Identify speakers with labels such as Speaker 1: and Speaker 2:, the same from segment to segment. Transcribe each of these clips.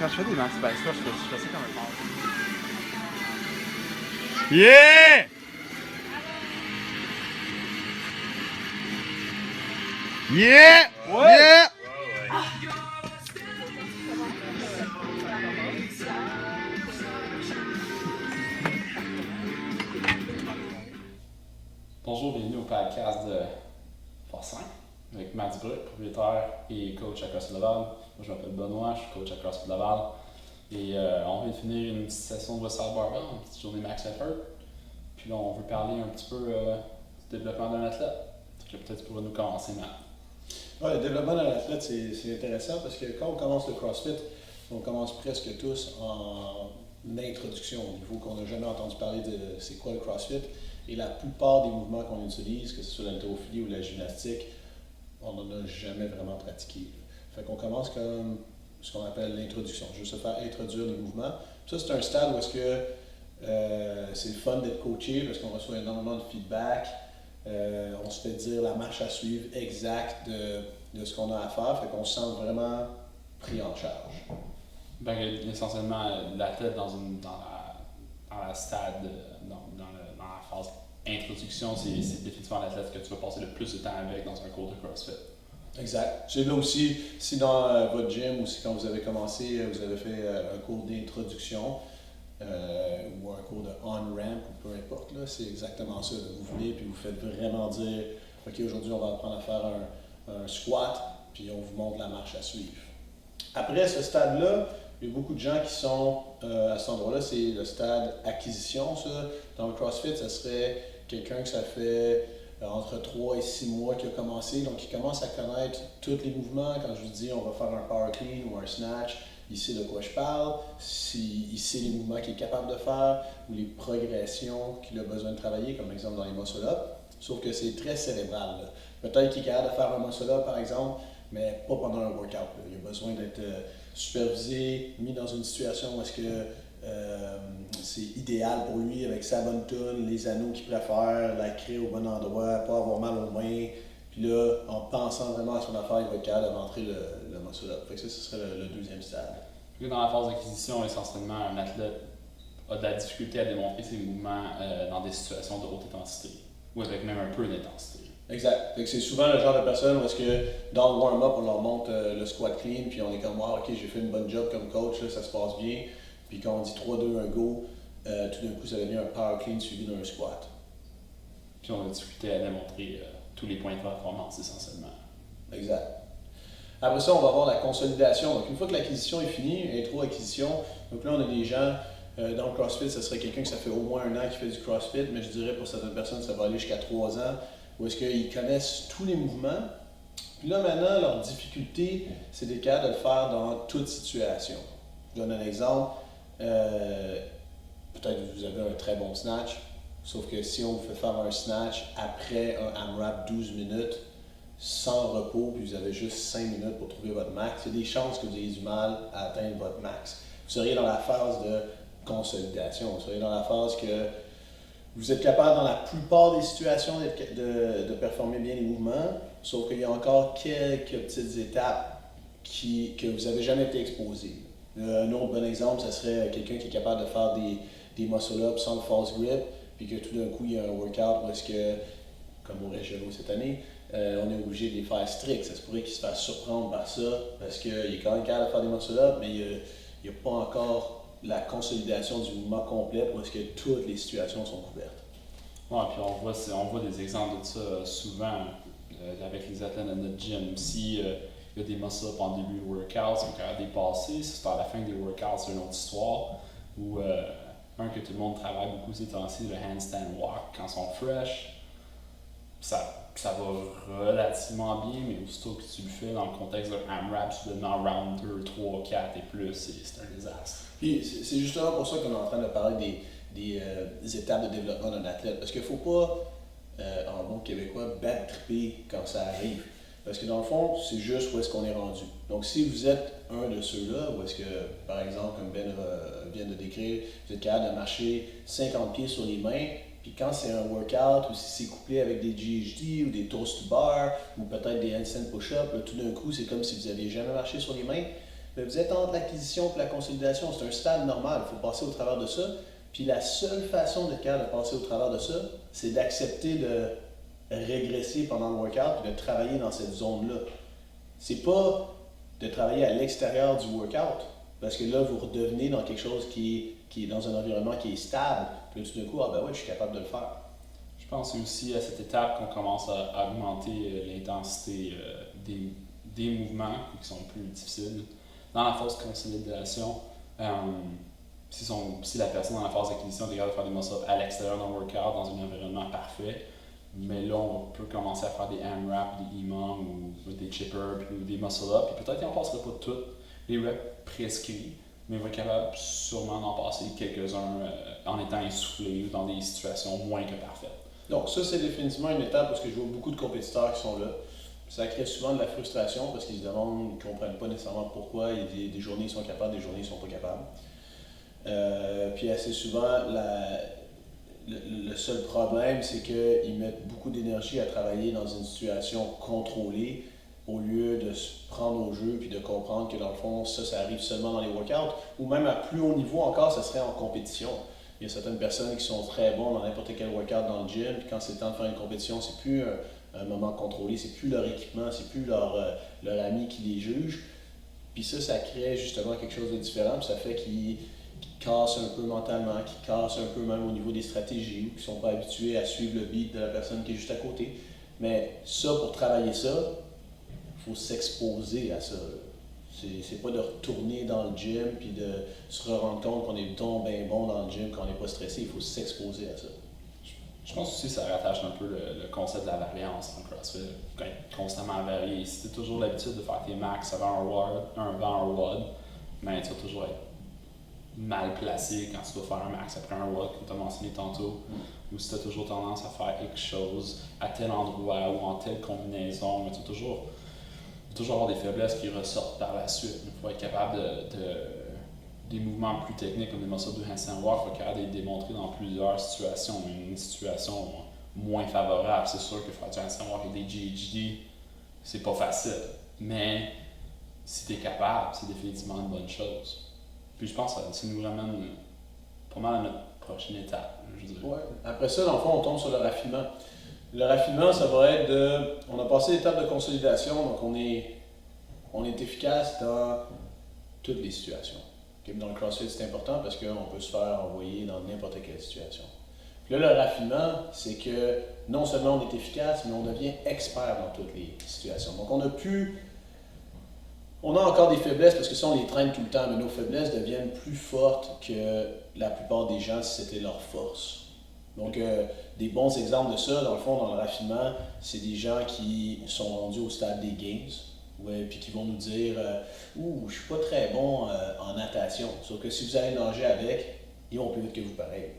Speaker 1: quand je fais des max back squats, je fais ça comme un mort.
Speaker 2: Yeah! Yeah!
Speaker 1: Ouais!
Speaker 2: Yeah!
Speaker 3: Bonjour, bienvenue au podcast de Force 5 avec Max Brut, propriétaire et coach à CrossFit Laval. Moi, je m'appelle Benoît, je suis coach à CrossFit Laval. Et on vient de finir une petite session de Westside Barbell, une petite journée Max Effort. Puis là, on veut parler un petit peu du développement d'un athlète. Peut-être tu pourrais nous commencer, Matt.
Speaker 4: Ouais, le développement d'un athlète, c'est intéressant parce que quand on commence le CrossFit, on commence presque tous en introduction, au niveau qu'on n'a jamais entendu parler de c'est quoi le CrossFit. Et la plupart des mouvements qu'on utilise, que ce soit l'haltérophilie ou la gymnastique, on n'en a jamais vraiment pratiqué. Fait qu'on commence comme ce qu'on appelle l'introduction, juste se faire introduire les mouvements. Puis ça, c'est un stade où est-ce que c'est le fun d'être coaché parce qu'on reçoit énormément de feedback. On se fait dire la marche à suivre exacte de ce qu'on a à faire, fait qu'on se sent vraiment pris en charge.
Speaker 3: Ben, essentiellement, l'athlète dans la stade, dans la phase introduction, c'est définitivement l'athlète que tu vas passer le plus de temps avec dans un cours de CrossFit.
Speaker 4: Exact. C'est là aussi, si dans votre gym ou si quand vous avez commencé, vous avez fait un cours d'introduction ou un cours de on-ramp ou peu importe, là, c'est exactement ça. Là. Vous venez puis vous faites vraiment dire OK, aujourd'hui on va apprendre à faire un squat, puis on vous montre la marche à suivre. Après ce stade-là, il y a beaucoup de gens qui sont à cet endroit-là, c'est le stade acquisition. Ça. Dans le CrossFit, ça serait quelqu'un que ça fait entre 3 et 6 mois qui a commencé, donc il commence à connaître tous les mouvements. Quand je vous dis on va faire un power clean ou un snatch, il sait de quoi je parle, il sait les mouvements qu'il est capable de faire ou les progressions qu'il a besoin de travailler, comme exemple dans les muscle-up, sauf que c'est très cérébral. Là. Peut-être qu'il est capable de faire un muscle-up par exemple, mais pas pendant un workout. Là. Il a besoin d'être supervisé, mis dans une situation où est-ce que c'est idéal pour lui avec sa bonne toune, les anneaux qu'il préfère, la craie au bon endroit, pas avoir mal aux mains. Puis là, en pensant vraiment à son affaire, il va être capable de rentrer le muscle-up. Fait que ça, ce serait le deuxième stade.
Speaker 3: Puis dans la phase d'acquisition, essentiellement, un athlète a de la difficulté à démontrer ses mouvements dans des situations de haute intensité ou avec même un peu d'intensité.
Speaker 4: Exact. Fait que c'est souvent le genre de personne où est-ce que dans le warm-up, on leur montre le squat clean, puis on est comme wow, ok, j'ai fait une bonne job comme coach, là, ça se passe bien. Puis quand on dit 3-2-1 go, tout d'un coup, ça devient un power clean suivi d'un squat.
Speaker 3: Puis on a difficulté à démontrer tous les points de performance essentiellement.
Speaker 4: Exact. Après ça, on va avoir la consolidation. Donc une fois que l'acquisition est finie, intro-acquisition, donc là on a des gens dans le CrossFit, ça serait quelqu'un que ça fait au moins 1 an qui fait du CrossFit, mais je dirais pour certaines personnes, ça va aller jusqu'à 3 ans, où est-ce qu'ils connaissent tous les mouvements. Puis là maintenant, leur difficulté, c'est d'être capable de le faire dans toute situation. Je donne un exemple. Peut-être que vous avez un très bon snatch, sauf que si on vous fait faire un snatch après un AMRAP 12 minutes, sans repos, puis vous avez juste 5 minutes pour trouver votre max, il y a des chances que vous ayez du mal à atteindre votre max. Vous seriez dans la phase de consolidation, vous seriez dans la phase que vous êtes capable dans la plupart des situations de performer bien les mouvements, sauf qu'il y a encore quelques petites étapes que vous n'avez jamais été exposé. Un autre bon exemple, ce serait quelqu'un qui est capable de faire des muscle-ups sans le false grip, puis que tout d'un coup, il y a un workout où est-ce que, comme au régionaux cette année, on est obligé de les faire stricts. Ça se pourrait qu'il se fasse surprendre par ça, parce qu'il est quand même capable de faire des muscle-ups, mais il n'y a pas encore la consolidation du mouvement complet où est-ce que toutes les situations sont couvertes.
Speaker 3: Ouais, puis on voit des exemples de ça souvent avec les athlètes de notre gym. Si il y a des muscle-ups en début de workout, c'est capable de dépasser. Si c'est à la fin des workouts, c'est une autre histoire. Ou un que tout le monde travaille beaucoup ces temps-ci, le handstand walk, quand ils sont fresh, ça va relativement bien, mais aussitôt que tu le fais dans le contexte d'un AMRAP, soudainement round 2, 3, 4 et plus, c'est un désastre.
Speaker 4: Puis c'est justement pour ça qu'on est en train de parler des étapes de développement d'un athlète. Parce qu'il ne faut pas, en bon québécois, bad tripper quand ça arrive. Parce que dans le fond, c'est juste où est-ce qu'on est rendu. Donc si vous êtes un de ceux-là, où est-ce que, par exemple, comme Ben vient de décrire, vous êtes capable de marcher 50 pieds sur les mains, puis quand c'est un workout ou si c'est couplé avec des GHD ou des toast to bar ou peut-être des handstand push-up, tout d'un coup, c'est comme si vous n'aviez jamais marché sur les mains. Mais vous êtes entre l'acquisition et la consolidation, c'est un stade normal, il faut passer au travers de ça. Puis la seule façon d'être capable de passer au travers de ça, c'est d'accepter de régresser pendant le workout et de travailler dans cette zone-là. C'est pas de travailler à l'extérieur du workout, parce que là, vous redevenez dans quelque chose qui est dans un environnement qui est stable. Puis là, tout d'un coup, ah ben ouais, je suis capable de le faire.
Speaker 3: Je pense aussi à cette étape qu'on commence à augmenter l'intensité des mouvements qui sont plus difficiles. Dans la phase de consolidation, si la personne dans la phase d'acquisition est capable de faire des muscle-ups à l'extérieur d'un workout, dans un environnement parfait, mais là, on peut commencer à faire des AMRAP, des EMOM ou des chippers, puis des muscle-ups, puis peut-être qu'on ne passera pas toutes les reps prescrits, mais on va être capable sûrement d'en passer quelques-uns en étant essoufflé ou dans des situations moins que parfaites.
Speaker 4: Donc ça, c'est définitivement une étape parce que je vois beaucoup de compétiteurs qui sont là. Ça crée souvent de la frustration parce qu'ils se demandent, ils ne comprennent pas nécessairement pourquoi. Il y a des journées ils sont capables, des journées ils ne sont pas capables. Puis assez souvent, le seul problème, c'est qu'ils mettent beaucoup d'énergie à travailler dans une situation contrôlée au lieu de se prendre au jeu puis de comprendre que dans le fond, ça arrive seulement dans les workouts ou même à plus haut niveau encore, ça serait en compétition. Il y a certaines personnes qui sont très bons dans n'importe quel workout dans le gym, puis quand c'est le temps de faire une compétition, c'est plus un moment contrôlé, c'est plus leur équipement, c'est plus leur ami qui les juge. Puis ça crée justement quelque chose de différent, puis ça fait qu'ils cassent un peu mentalement, qu'ils cassent un peu même au niveau des stratégies, ou qu'ils ne sont pas habitués à suivre le beat de la personne qui est juste à côté. Mais ça, pour travailler ça, il faut s'exposer à ça. C'est pas de retourner dans le gym puis de se rendre compte qu'on est bien bon dans le gym, qu'on n'est pas stressé. Il faut s'exposer à ça.
Speaker 3: Je pense aussi que ça rattache un peu le concept de la variance en CrossFit. Constamment varier. Si tu as toujours l'habitude de faire tes max avant un WOD, mais tu vas toujours être mal placé quand tu dois faire un max après un WOD, comme tu as mentionné tantôt. Ou si tu as toujours tendance à faire quelque chose à tel endroit ou en telle combinaison, mais tu vas toujours avoir des faiblesses qui ressortent par la suite. Il faut être capable des mouvements plus techniques comme des muscle de handstand walk, il faut être capable de les démontrer dans plusieurs situations. Une situation moins favorable, c'est sûr que faire du handstand walk avec des GHD, c'est pas facile. Mais si tu es capable, c'est définitivement une bonne chose. Puis je pense que ça nous ramène pas mal à notre prochaine étape, je dirais.
Speaker 4: Ouais. Après ça, dans le fond, on tombe sur le raffinement. Le raffinement, ça va être on a passé l'étape de consolidation, donc on est efficace dans toutes les situations. Okay? Dans le CrossFit, c'est important parce qu'on peut se faire envoyer dans n'importe quelle situation. Puis là, le raffinement, c'est que non seulement on est efficace, mais on devient expert dans toutes les situations. Donc on a encore des faiblesses parce que ça, on les traîne tout le temps, mais nos faiblesses deviennent plus fortes que la plupart des gens si c'était leur force. Donc, des bons exemples de ça, dans le fond, dans le raffinement, c'est des gens qui sont rendus au stade des games, puis qui vont nous dire je suis pas très bon en natation. Sauf que si vous allez nager avec, ils vont plus vite que vous pareil.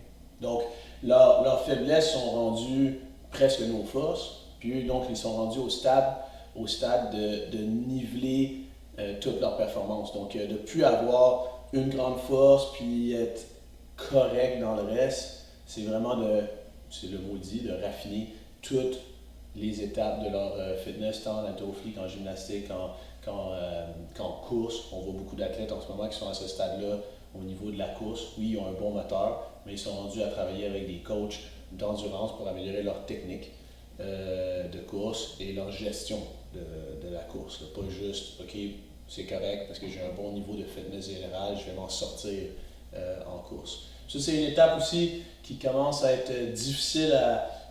Speaker 4: Donc, leurs faiblesses sont rendues presque nos forces, puis eux, donc, ils sont rendus au stade de niveler toute leur performance. Donc, de ne plus avoir une grande force, puis être correct dans le reste. C'est vraiment c'est le mot dit, de raffiner toutes les étapes de leur fitness, tant en haltérophilie qu'en gymnastique, qu'en course. On voit beaucoup d'athlètes en ce moment qui sont à ce stade-là au niveau de la course. Oui, ils ont un bon moteur, mais ils sont rendus à travailler avec des coachs d'endurance pour améliorer leur technique de course et leur gestion de la course. Là. Pas juste, OK, c'est correct parce que j'ai un bon niveau de fitness général, je vais m'en sortir en course. Ça, c'est une étape aussi qui commence à être difficile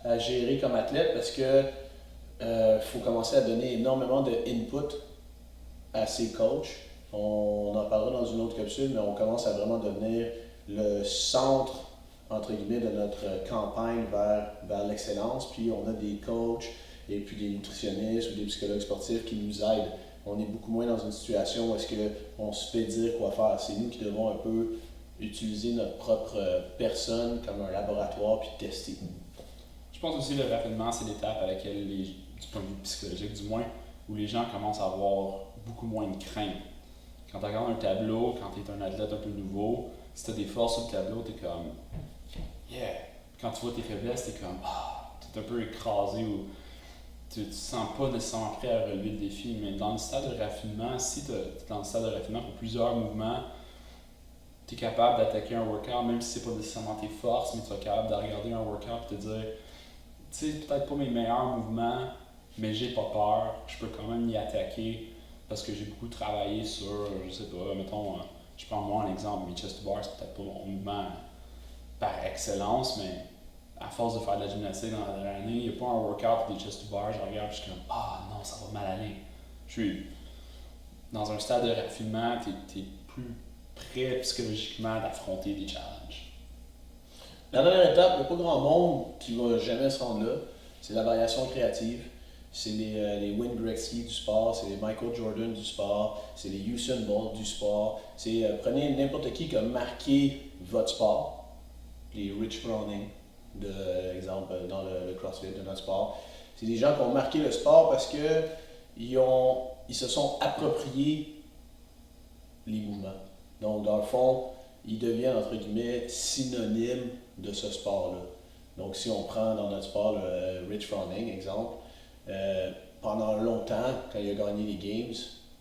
Speaker 4: à gérer comme athlète parce que faut commencer à donner énormément de input à ses coachs. On en parlera dans une autre capsule, mais on commence à vraiment devenir le centre, entre guillemets, de notre campagne vers l'excellence. Puis on a des coachs et puis des nutritionnistes ou des psychologues sportifs qui nous aident. On est beaucoup moins dans une situation où est-ce qu'on se fait dire quoi faire. C'est nous qui devons un peu utiliser notre propre personne comme un laboratoire puis tester.
Speaker 3: Je pense aussi que le raffinement, c'est l'étape à laquelle, du point de vue psychologique du moins, où les gens commencent à avoir beaucoup moins de crainte. Quand tu regardes un tableau, quand tu es un athlète un peu nouveau, si tu as des forces sur le tableau, tu es comme yeah. Quand tu vois tes faiblesses, tu es comme tu es un peu écrasé ou tu te sens pas nécessairement prêt à relever le défi. Mais dans le stade de raffinement, si tu es dans le stade de raffinement pour plusieurs mouvements, tu es capable d'attaquer un workout, même si c'est pas nécessairement tes forces, mais tu es capable de regarder un workout et te dire, tu sais, peut-être pas mes meilleurs mouvements, mais j'ai pas peur, je peux quand même y attaquer parce que j'ai beaucoup travaillé sur, je sais pas, mettons, je prends moi un exemple, mes chest to bars, c'est peut-être pas mon mouvement par excellence, mais à force de faire de la gymnastique dans la dernière année, il n'y a pas un workout pour des chest to bars, je regarde et je suis comme, ah non, ça va mal aller. Je suis dans un stade de raffinement, tu es plus prêt psychologiquement d'affronter des challenges.
Speaker 4: La dernière étape, il n'y a pas grand monde qui va jamais se rendre là. C'est la variation créative. C'est les Wayne Gretzky du sport, c'est les Michael Jordan du sport, c'est les Usain Bolt du sport. Prenez n'importe qui a marqué votre sport, les Rich Froning, exemple dans le CrossFit de notre sport. C'est des gens qui ont marqué le sport parce que ils se sont appropriés les mouvements. Donc, dans le fond, ils deviennent, entre guillemets, synonymes de ce sport-là. Donc, si on prend dans notre sport le Rich Froning, exemple, pendant longtemps, quand il a gagné les Games,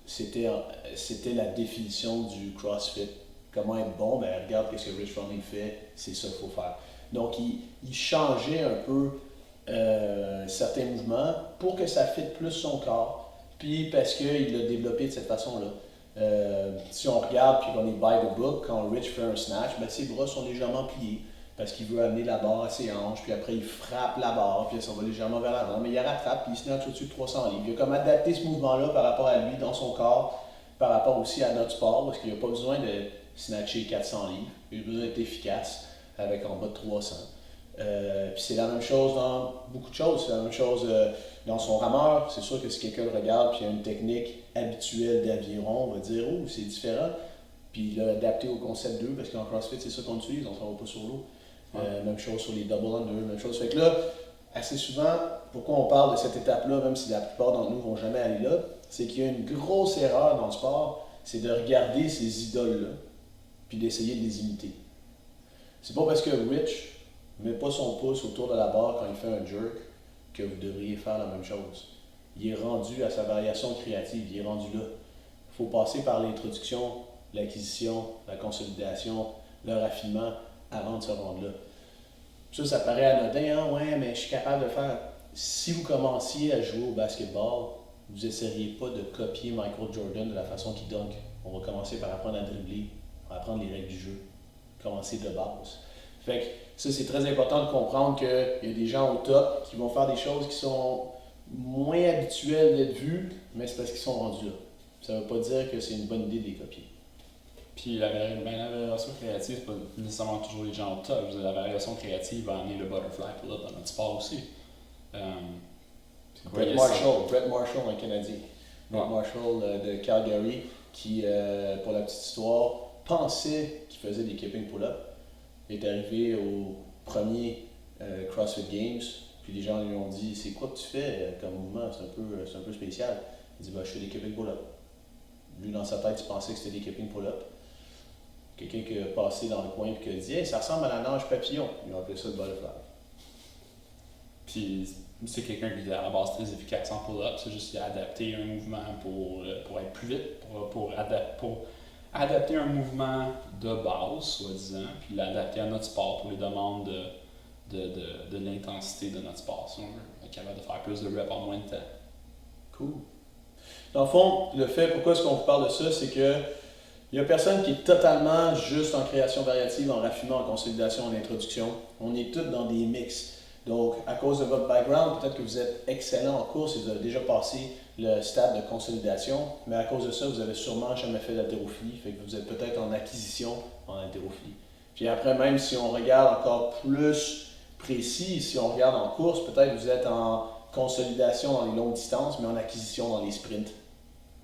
Speaker 4: c'était la définition du CrossFit. Comment être bon? Ben, regarde ce que Rich Froning fait, c'est ça qu'il faut faire. Donc, il changeait un peu certains mouvements pour que ça fitte plus son corps, puis parce qu'il l'a développé de cette façon-là. Si on regarde puis qu'on est by the book, quand Rich fait un snatch, ben ses bras sont légèrement pliés parce qu'il veut amener la barre à ses hanches, puis après il frappe la barre, puis ça va légèrement vers l'avant, mais il la rattrape, puis il snatch au-dessus de 300 livres. Il a comme adapté ce mouvement-là par rapport à lui, dans son corps, par rapport aussi à notre sport, parce qu'il n'a pas besoin de snatcher 400 livres, il a besoin d'être efficace avec en bas de 300. Puis c'est la même chose dans beaucoup de choses, c'est la même chose dans son rameur. C'est sûr que si quelqu'un le regarde puis il y a une technique habituelle d'aviron, on va dire oh c'est différent, puis il l'a adapté au concept 2 parce qu'en CrossFit c'est ça qu'on utilise, on ne va pas sur l'eau. Même chose sur les double under, même chose. Fait que là, assez souvent, pourquoi on parle de cette étape-là, même si la plupart d'entre nous ne vont jamais aller là, c'est qu'il y a une grosse erreur dans le sport, c'est de regarder ces idoles-là puis d'essayer de les imiter. C'est pas parce que Rich met pas son pouce autour de la barre quand il fait un jerk que vous devriez faire la même chose. Il est rendu à sa variation créative, il est rendu là. Il faut passer par l'introduction, l'acquisition, la consolidation, le raffinement avant de se rendre là. Ça paraît anodin, hein? Ouais, mais je suis capable de faire. Si vous commenciez à jouer au basketball, vous n'essayeriez pas de copier Michael Jordan de la façon qu'il dunk. On va commencer par apprendre à dribbler, on va apprendre les règles du jeu, commencer de base. Fait que ça, c'est très important de comprendre qu'il y a des gens au top qui vont faire des choses qui sont moins habituelles d'être vues, mais c'est parce qu'ils sont rendus là. Ça ne veut pas dire que c'est une bonne idée de les copier.
Speaker 3: Puis la variation créative, c'est pas nécessairement toujours les gens au top. Je veux dire, la variation créative va amener le butterfly pull-up dans notre sport aussi.
Speaker 4: Brett Marshall, un Canadien. Brett Marshall de Calgary, qui, pour la petite histoire, pensait qu'il faisait des keeping pull-up. Il est arrivé au premier CrossFit Games, puis les gens lui ont dit c'est quoi que tu fais comme mouvement, c'est un peu spécial. Il dit je fais des keeping pull-up. Lui dans sa tête il pensait que c'était des keeping pull-up. Quelqu'un qui a passé dans le coin et qui a dit hey, ça ressemble à la nage papillon. Ils ont appelé ça le butterfly.
Speaker 3: Puis c'est quelqu'un qui est à la base très efficace en pull-up, c'est juste qu'il a adapté un mouvement pour être plus vite, pour adapter un mouvement de base, soi-disant, puis l'adapter à notre sport pour les demandes de l'intensité de notre sport. Si on veut être capable de faire plus de reps en moins de temps.
Speaker 4: Cool. Dans le fond, le fait, pourquoi est-ce qu'on vous parle de ça, c'est que il n'y a personne qui est totalement juste en création variative, en raffinement, en consolidation, en introduction. On est tous dans des mix. Donc, à cause de votre background, peut-être que vous êtes excellent en course et vous avez déjà passé le stade de consolidation, mais à cause de ça, vous avez sûrement jamais fait d'haltérophilie, fait que vous êtes peut-être en acquisition en haltérophilie. Puis après, même si on regarde encore plus précis, si on regarde en course, peut-être que vous êtes en consolidation dans les longues distances, mais en acquisition dans les sprints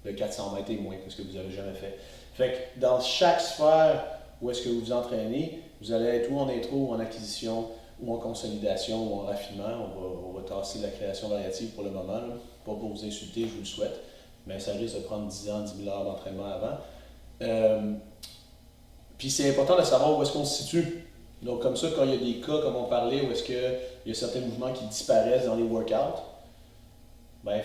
Speaker 4: de 400 mètres et moins, parce que vous n'avez jamais fait. Fait que dans chaque sphère où est-ce que vous vous entraînez, vous allez être ou en intro, ou en acquisition, ou en consolidation, ou en raffinement. On va tasser la création variative pour le moment, là. Pas pour vous insulter, je vous le souhaite, mais ça risque de prendre 10 ans, 10 000 heures d'entraînement avant. Puis c'est important de savoir où est-ce qu'on se situe. Donc comme ça, quand il y a des cas, comme on parlait, où est-ce qu'il y a certains mouvements qui disparaissent dans les workouts, ben,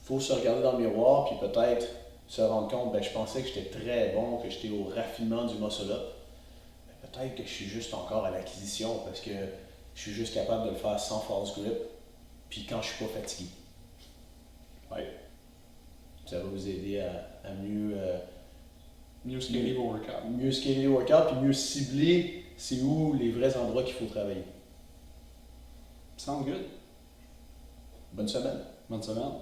Speaker 4: faut se regarder dans le miroir, puis peut-être se rendre compte, ben, je pensais que j'étais très bon, que j'étais au raffinement du muscle-up. Ben, peut-être que je suis juste encore à l'acquisition, parce que je suis juste capable de le faire sans false grip, puis quand je suis pas fatigué.
Speaker 3: Ouais.
Speaker 4: Ça va vous aider à mieux,
Speaker 3: Mieux scaler vos workouts.
Speaker 4: mieux scaler le workout, puis mieux cibler c'est où les vrais endroits qu'il faut travailler.
Speaker 3: Sound good.
Speaker 4: Bonne semaine!
Speaker 3: Bonne semaine.